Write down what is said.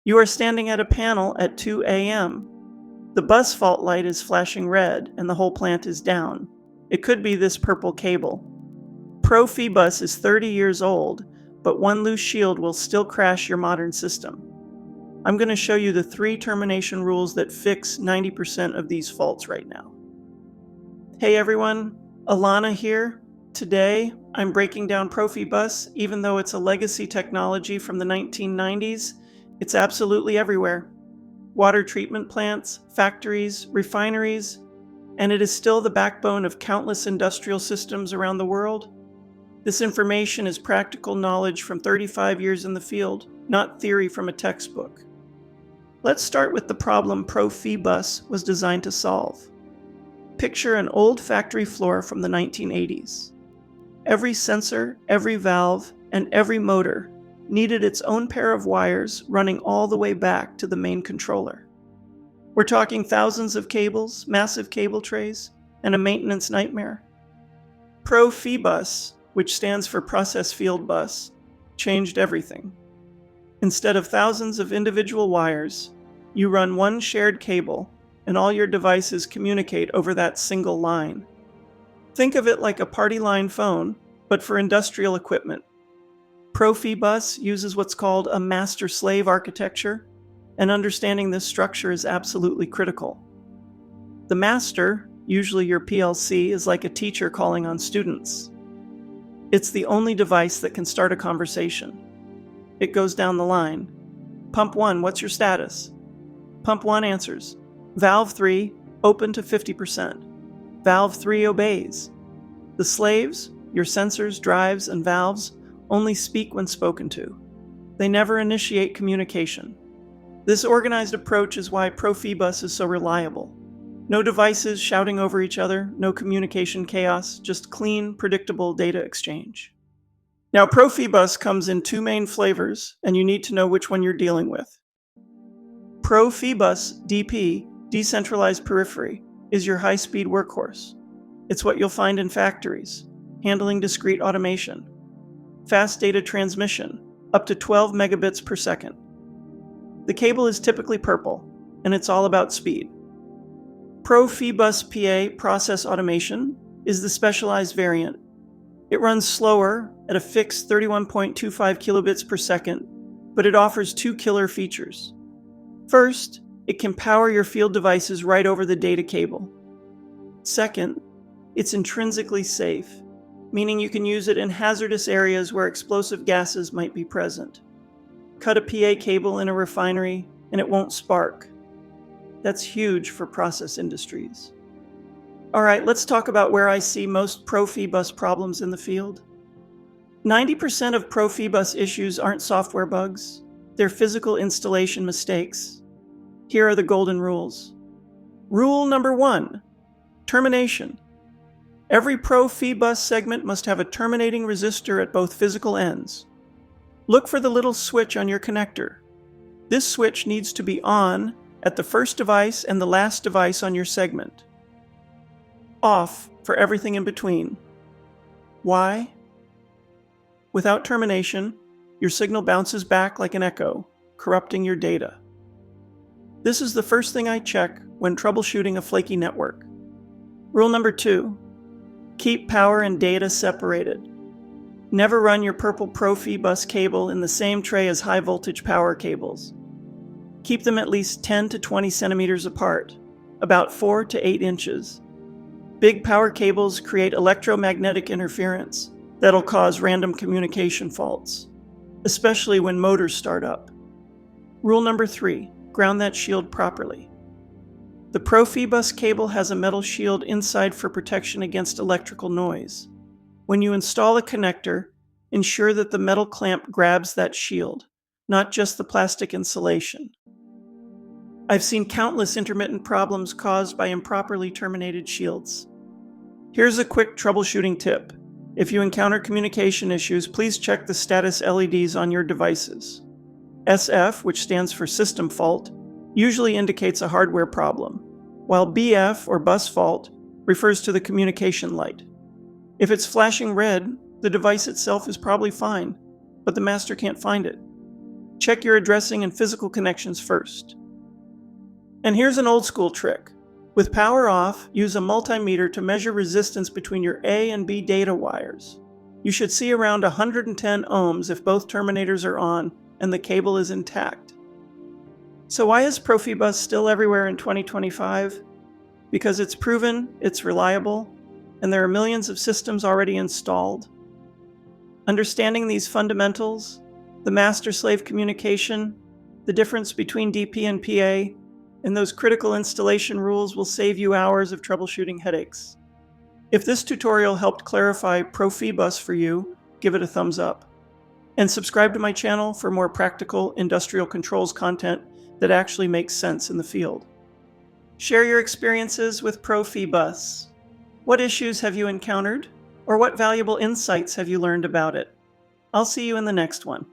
You are standing at a panel at 2 a.m. The bus fault light is flashing red and the whole plant is down. It could be this purple cable. PROFIBUS is 30 years old, but one loose shield will still crash your modern system. I'm going to show you the 3 termination rules that fix 90% of these faults right now. Hey everyone, Alana here. Today, I'm breaking down PROFIBUS. Even though it's a legacy technology from the 1990s, it's absolutely everywhere. Water treatment plants, factories, refineries, and it is still the backbone of countless industrial systems around the world. This information is practical knowledge from 35 years in the field, not theory from a textbook. Let's start with the problem PROFIBUS was designed to solve. Picture an old factory floor from the 1980s. Every sensor, every valve, and every motor needed its own pair of wires running all the way back to the main controller. We're talking thousands of cables, massive cable trays, and a maintenance nightmare. PROFIBUS, which stands for Process Field Bus, changed everything. Instead of thousands of individual wires, you run one shared cable, and all your devices communicate over that single line. Think of it like a party line phone, but for industrial equipment. PROFIBUS uses what's called a master-slave architecture, and understanding this structure is absolutely critical. The master, usually your PLC, is like a teacher calling on students. It's the only device that can start a conversation. It goes down the line. Pump 1, what's your status? Pump 1 answers. Valve 3, open to 50%. Valve 3 obeys. The slaves, your sensors, drives, and valves, only speak when spoken to. They never initiate communication. This organized approach is why PROFIBUS is so reliable. No devices shouting over each other, no communication chaos, just clean, predictable data exchange. Now, PROFIBUS comes in 2 main flavors, and you need to know which one you're dealing with. PROFIBUS DP, Decentralized Periphery, is your high-speed workhorse. It's what you'll find in factories, handling discrete automation. Fast data transmission, up to 12 megabits per second. The cable is typically purple, and it's all about speed. PROFIBUS PA, Process Automation, is the specialized variant. It runs slower at a fixed 31.25 kilobits per second, but it offers 2 killer features. First, it can power your field devices right over the data cable. Second, it's intrinsically safe, meaning you can use it in hazardous areas where explosive gases might be present. Cut a PA cable in a refinery and it won't spark. That's huge for process industries. Alright, let's talk about where I see most PROFIBUS problems in the field. 90% of PROFIBUS issues aren't software bugs, they're physical installation mistakes. Here are the golden rules. Rule number 1, termination. Every PROFIBUS segment must have a terminating resistor at both physical ends. Look for the little switch on your connector. This switch needs to be on at the first device and the last device on your segment. Off for everything in between. Why? Without termination, your signal bounces back like an echo, corrupting your data. This is the first thing I check when troubleshooting a flaky network. Rule number 2, keep power and data separated. Never run your purple PROFIBUS cable in the same tray as high voltage power cables. Keep them at least 10 to 20 centimeters apart, about 4 to 8 inches. Big power cables create electromagnetic interference that'll cause random communication faults, especially when motors start up. Rule number 3, ground that shield properly. The PROFIBUS cable has a metal shield inside for protection against electrical noise. When you install a connector, ensure that the metal clamp grabs that shield, not just the plastic insulation. I've seen countless intermittent problems caused by improperly terminated shields. Here's a quick troubleshooting tip. If you encounter communication issues, please check the status LEDs on your devices. SF, which stands for system fault, usually indicates a hardware problem, while BF, or bus fault, refers to the communication light. If it's flashing red, the device itself is probably fine, but the master can't find it. check your addressing and physical connections first. And here's an old school trick. With power off, use a multimeter to measure resistance between your A and B data wires. You should see around 110 ohms if both terminators are on and the cable is intact. So why is PROFIBUS still everywhere in 2025? Because it's proven, it's reliable, and there are millions of systems already installed. Understanding these fundamentals, the master-slave communication, the difference between DP and PA, and those critical installation rules will save you hours of troubleshooting headaches. If this tutorial helped clarify PROFIBUS for you, give it a thumbs up. And subscribe to my channel for more practical industrial controls content that actually makes sense in the field. Share your experiences with PROFIBUS. What issues have you encountered, or what valuable insights have you learned about it? I'll see you in the next one.